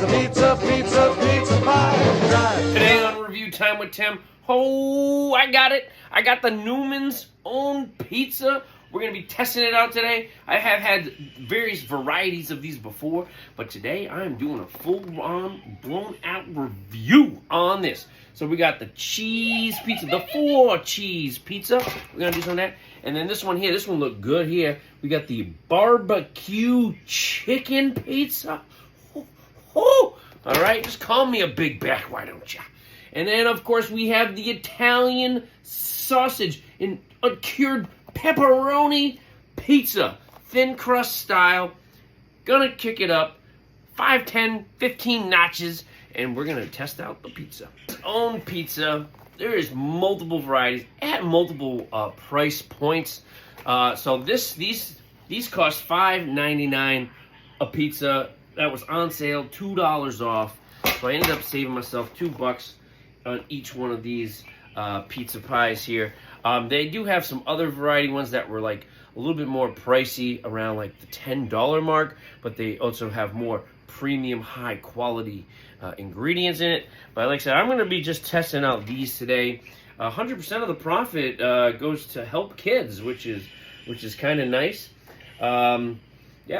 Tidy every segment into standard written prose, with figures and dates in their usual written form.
pizza, pizza, pizza, pizza pie. Drive. Today on Review Time with Tim, oh, I got it. I got the Newman's own pizza. We're going to be testing it out today. I have had various varieties of these before, but today I'm doing a full-on, blown-out review on this. So we got the cheese pizza, the 4-cheese pizza. We're going to do some of that. And then this one here, this one looked good here. We got the barbecue chicken pizza. Oh, all right, just call me a big back, why don't you? And then, of course, we have the Italian sausage in a cured pepperoni pizza, thin crust style. Gonna kick it up 5, 10, 15 notches, and we're gonna test out the pizza. Its own pizza. There is multiple varieties at multiple price points. So these cost $5.99 a pizza. That was on sale, $2 off. So I ended up saving myself $2 on each one of these pizza pies here. They do have some other variety ones that were like a little bit more pricey, around like the $10 mark, but they also have more premium, high quality ingredients in it. But like I said, I'm going to be just testing out these today. 100% of the profit goes to help kids, which is kind of nice. Yeah,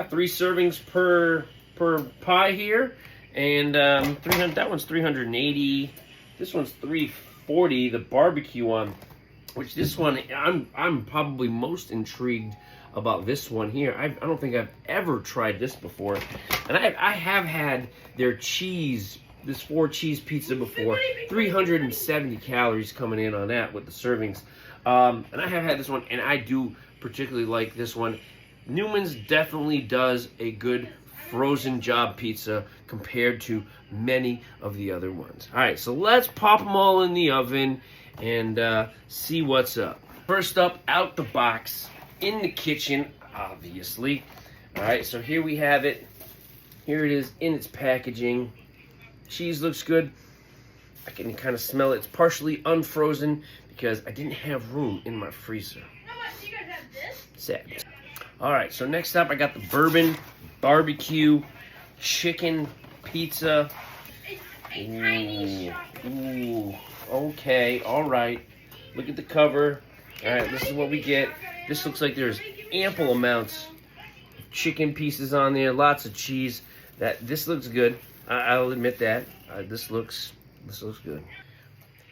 3 servings per pie here, and 300. That one's 380. This one's 340. The barbecue one. Which this one, I'm probably most intrigued about this one here. I don't think I've ever tried this before. And I have had their cheese, this 4-cheese pizza before. 370 calories coming in on that with the servings. And I have had this one, and I do particularly like this one. Newman's definitely does a good frozen job pizza compared to many of the other ones. All right, so let's pop them all in the oven and see what's up. First up, out the box, in the kitchen, obviously. All right, so here we have it. Here it is in its packaging. Cheese looks good. I can kind of smell it. It's partially unfrozen because I didn't have room in my freezer. How much do you guys have this? Sad. All right, so next up, I got the bourbon barbecue chicken pizza. Ooh, okay, all right. Look at the cover. All right, this is what we get. This looks like there's ample amounts of chicken pieces on there, lots of cheese. This looks good. I'll admit that. This looks good.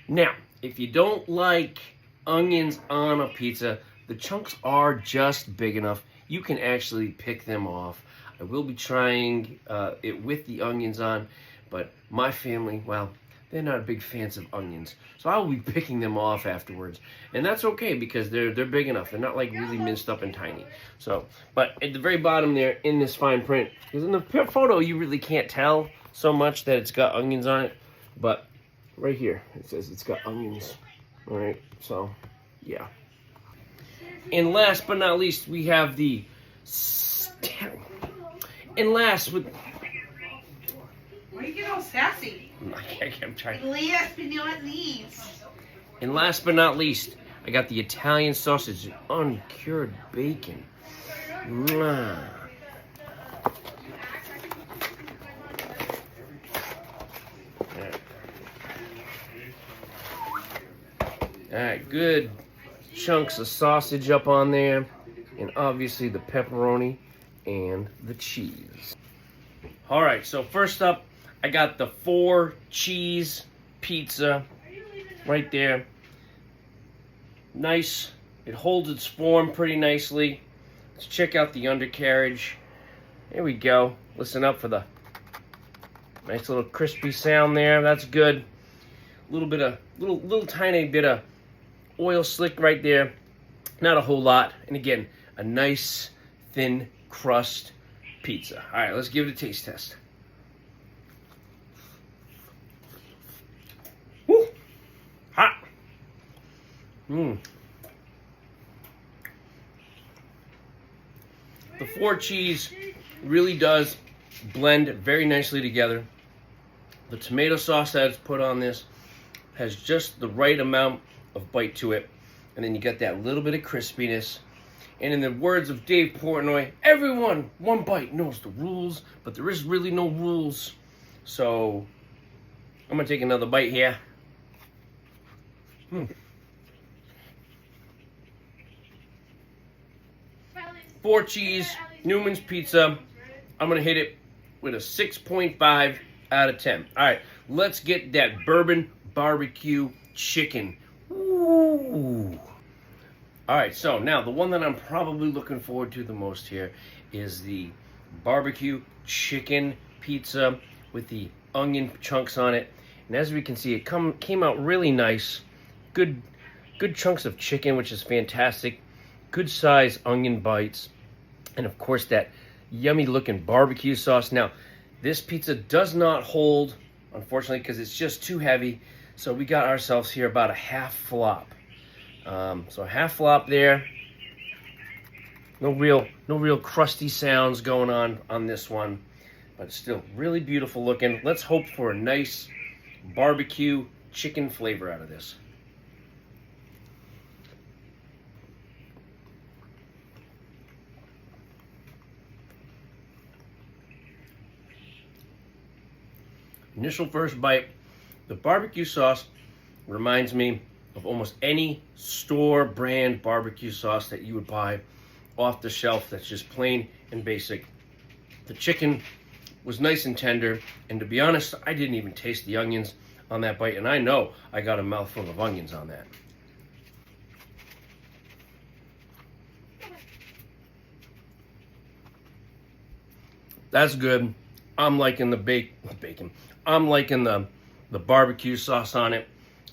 Now, if you don't like onions on a pizza, the chunks are just big enough. You can actually pick them off. I will be trying it with the onions on, but my family, well, they're not big fans of onions. So I will be picking them off afterwards. And that's okay because they're big enough. They're not like really minced up and tiny. So, but at the very bottom there in this fine print, because in the photo you really can't tell so much that it's got onions on it. But right here, it says it's got onions. All right, so yeah. And last but not least, we have the... And last with... Why you get all sassy? I'm trying. Yes, but you want these. And last but not least, I got the Italian sausage, uncured bacon. Mwah. All right, good chunks of sausage up on there, and obviously the pepperoni and the cheese. All right, so first up, I got the 4-cheese pizza right there. Nice. It holds its form pretty nicely. Let's check out the undercarriage. There we go. Listen up for the nice little crispy sound there. That's good. Little tiny bit of oil slick right there. Not a whole lot. And again, a nice thin crust pizza. All right, let's give it a taste test. Woo! Hot. The 4-cheese really does blend very nicely together. The tomato sauce that's put on this has just the right amount of bite to it. And then you get that little bit of crispiness. And in the words of Dave Portnoy, everyone, one bite knows the rules, but there is really no rules So I'm gonna take another bite here. 4 cheese, Newman's pizza. I'm gonna hit it with a 6.5 out of 10. All right, let's get that bourbon barbecue chicken. Ooh. All right, so now the one that I'm probably looking forward to the most here is the barbecue chicken pizza with the onion chunks on it. And as we can see, it came out really nice. Good chunks of chicken, which is fantastic. Good size onion bites. And of course that yummy looking barbecue sauce. Now, this pizza does not hold, unfortunately, because it's just too heavy. So we got ourselves here about a half flop. So a half flop there. No real crusty sounds going on this one, but it's still really beautiful looking. Let's hope for a nice barbecue chicken flavor out of this. Initial first bite, the barbecue sauce reminds me of almost any store brand barbecue sauce that you would buy off the shelf that's just plain and basic. The chicken was nice and tender, and to be honest, I didn't even taste the onions on that bite, and I know I got a mouthful of onions on that. That's good. I'm liking the bacon. I'm liking the barbecue sauce on it.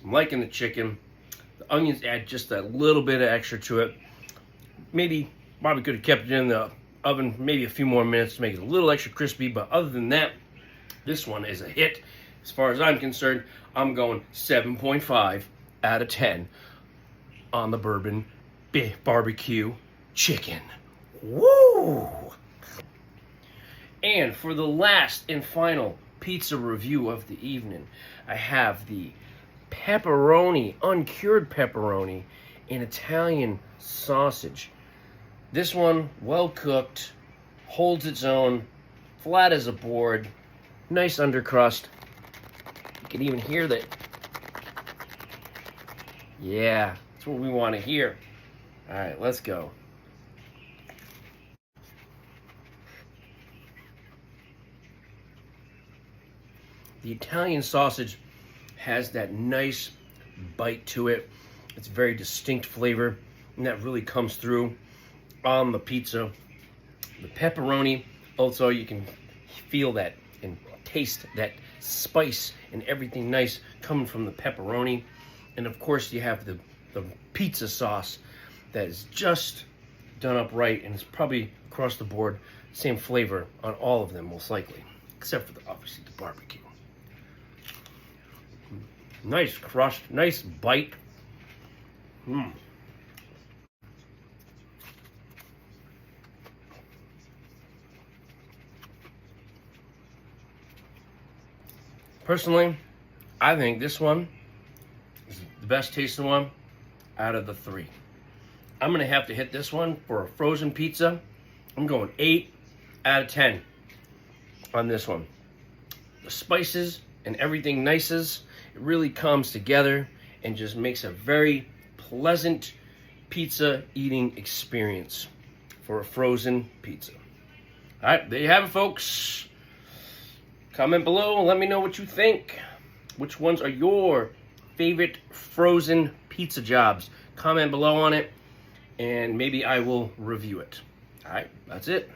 I'm liking the chicken. The onions add just a little bit of extra to it. Probably could have kept it in the oven maybe a few more minutes to make it a little extra crispy, but other than that, this one is a hit. As far as I'm concerned, I'm going 7.5 out of 10 on the bourbon barbecue chicken. Woo! And for the last and final pizza review of the evening, I have the pepperoni, uncured pepperoni, and Italian sausage. This one, well cooked, holds its own, flat as a board, nice undercrust. You can even hear that. Yeah, that's what we want to hear. All right, let's go. The Italian sausage has that nice bite to it. It's very distinct flavor, and that really comes through on the pizza. The pepperoni, also you can feel that and taste that spice and everything nice coming from the pepperoni. And of course you have the pizza sauce that is just done up right, and it's probably across the board same flavor on all of them most likely, except for obviously the barbecue. Nice crust, nice bite. Personally, I think this one is the best tasting one out of the 3. I'm gonna have to hit this one for a frozen pizza. I'm going 8 out of 10 on this one. The spices and everything nices, it really comes together and just makes a very pleasant pizza eating experience for a frozen pizza. All right, there you have it, folks. Comment below and let me know what you think. Which ones are your favorite frozen pizza jobs? Comment below on it, and maybe I will review it. All right, that's it.